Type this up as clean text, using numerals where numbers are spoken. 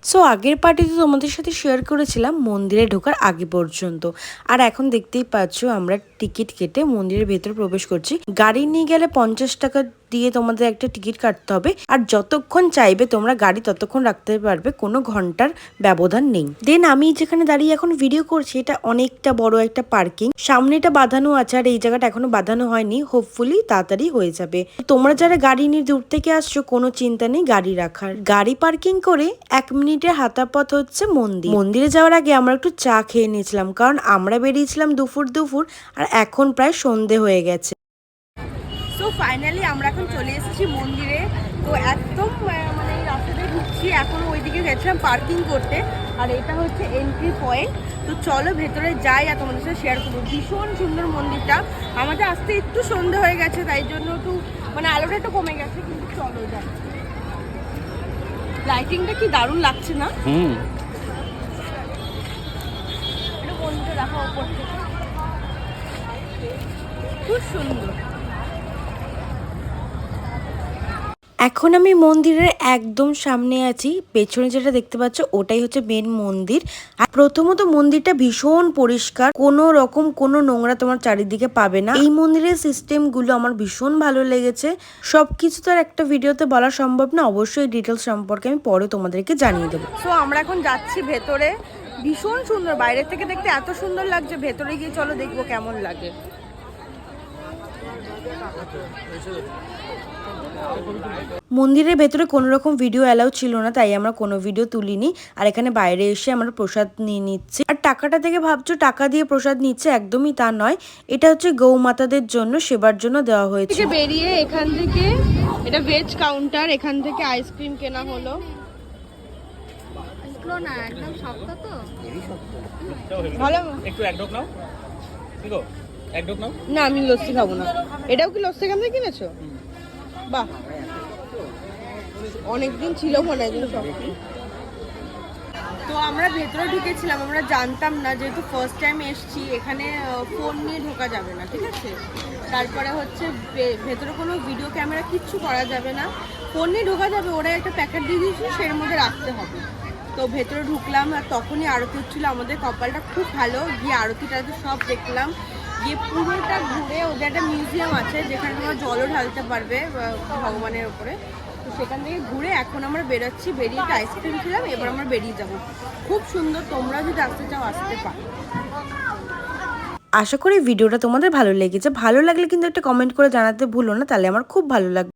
So আগের পার্টিতে তোমাদের সাথে শেয়ার করেছিলাম মন্দিরে ঢোকার আগে পর্যন্ত। আর এখন দেখতেই পাচ্ছ আমরা টিকিট কেটে মন্দিরের ভেতর প্রবেশ করছি। গাড়ি নিয়ে গেলে 50 টাকা দিয়ে তোমাদের একটা টিকিট কাটতে হবে। আর যতক্ষণ চাইবে তোমরা গাড়ি ততক্ষণ রাখতে পারবে, কোনো ঘন্টার ব্যবধান নেই। দেন আমি যেখানে দাঁড়িয়ে এখন ভিডিও করছি, এটা অনেকটা বড় একটা পার্কিং। সামনেটা বাঁধানো আছে আর এই জায়গাটা এখনো বাঁধানো হয়নি, হোপফুলি তাড়াতাড়ি হয়ে যাবে। তোমরা যারা গাড়ি নিয়ে দূর থেকে আসছো কোনো চিন্তা নেই গাড়ি রাখার। গাড়ি পার্কিং করে 1 মিনিটের হাঁটা পথ হচ্ছে মন্দির। মন্দিরে যাওয়ার আগে আমরা একটু চা খেয়ে নিয়েছিলাম, কারণ আমরা বেরিয়েছিলাম দুপুর আর এখন প্রায় সন্ধে হয়ে গেছে। সো ফাইনালি আমরা এখন চলে এসেছি মন্দিরে। তো একদম মানে রাস্তাতে ঢুকছি, এখন ওইদিকে গেছিলাম পার্কিং করতে। আর এটা হচ্ছে এন্ট্রি পয়েন্ট। তো চলো ভেতরে যাই আর তোমাদের সাথে শেয়ার করবো। ভীষণ সুন্দর মন্দিরটা। আমাদের আসতে একটু সন্ধে হয়ে গেছে, তাই জন্য একটু মানে আলোটা একটু কমে গেছে, কিন্তু চলো যাই। লাইটিংটা কি দারুণ লাগছে না? এটা মন্দিরটা দেখা উপর থেকে খুব সুন্দর। এখন আমি মন্দিরের একদম সামনে আছি। পেছনে যেটা দেখতে পাচ্ছ ওটাই হচ্ছে মেন মন্দির। আর প্রথমত মন্দিরটা ভীষণ পরিষ্কার, কোনো রকম কোনো নোংরা তোমার চারিদিকে পাবে না। এই মন্দিরের সিস্টেম গুলো আমার ভীষণ ভালো লেগেছে। সবকিছু তো আর একটা ভিডিওতে বলা সম্ভব না, অবশ্যই ডিটেলস সম্পর্কে আমি পরে তোমাদেরকে জানিয়ে দেবো। সো আমরা এখন যাচ্ছি ভেতরে। ভীষণ সুন্দর, বাইরের থেকে দেখতে এত সুন্দর লাগছে, ভেতরে গিয়ে চলো দেখবো কেমন লাগে। মন্দিরের ভেতরে কোনো রকম ভিডিও অ্যালাউ ছিল না, তাই আমরা কোনো ভিডিও তুলিনি। আর এখানে বাইরে এসে আমরা প্রসাদ নিয়ে নিচ্ছি। আর টাকাটা থেকে ভাবছো টাকা দিয়ে প্রসাদ নিচ্ছে, একদমই তা নয়। এটা হচ্ছে গৌমাতাদের জন্য, সেবার জন্য দেওয়া হয়েছে। বেরিয়ে এখান থেকে এটা ভেজ কাউন্টার, এখান থেকে আইসক্রিম কেনা হলো। না একদম শক্ত তো ভালো। একটু এক ঢোক নাও, ঠিক আছে? এক ঢোক নাও। না আমি লস্যি খাবো না। এটাও কি লস্যি এখান থেকে কিনেছো? বাহ, অনেকদিন ছিল মনে হয় সব। তো আমরা ভেতরে ঢুকেছিলাম, আমরা জানতাম না, যেহেতু ফার্স্ট টাইম এসছি এখানে ফোন নিয়ে ঢোকা যাবে না, ঠিক আছে? তারপরে হচ্ছে ভেতরে কোনো ভিডিও ক্যামেরা কিচ্ছু করা যাবে না, ফোন নিয়ে ঢোকা যাবে। ওরা একটা প্যাকেট দিয়ে দিয়েছিল, সের মধ্যে রাখতে হবে। তো ভেতরে ঢুকলাম আর তখনই আরতি হচ্ছিলো। আমাদের কপালটা খুব ভালো, গিয়ে আরতিটা সব দেখলাম। গিয়ে পুরোটা ঘুরে ওদের একটা মিউজিয়াম আছে যেখানে তোমরা জলও ঢালতে পারবে ভগবানের ওপরে। তো সেখান থেকে ঘুরে এখন আমরা বেরোচ্ছি। বেরিয়ে একটা আইসক্রিম খেলাম, এবার আমরা বেরিয়ে যাবো। খুব সুন্দর, তোমরা যদি আসতে চাও আসতে পারো। আশা করি ভিডিওটা তোমাদের ভালো লেগেছে। ভালো লাগলে কিন্তু একটা কমেন্ট করে জানাতে ভুলো না, তাহলে আমার খুব ভালো লাগবে।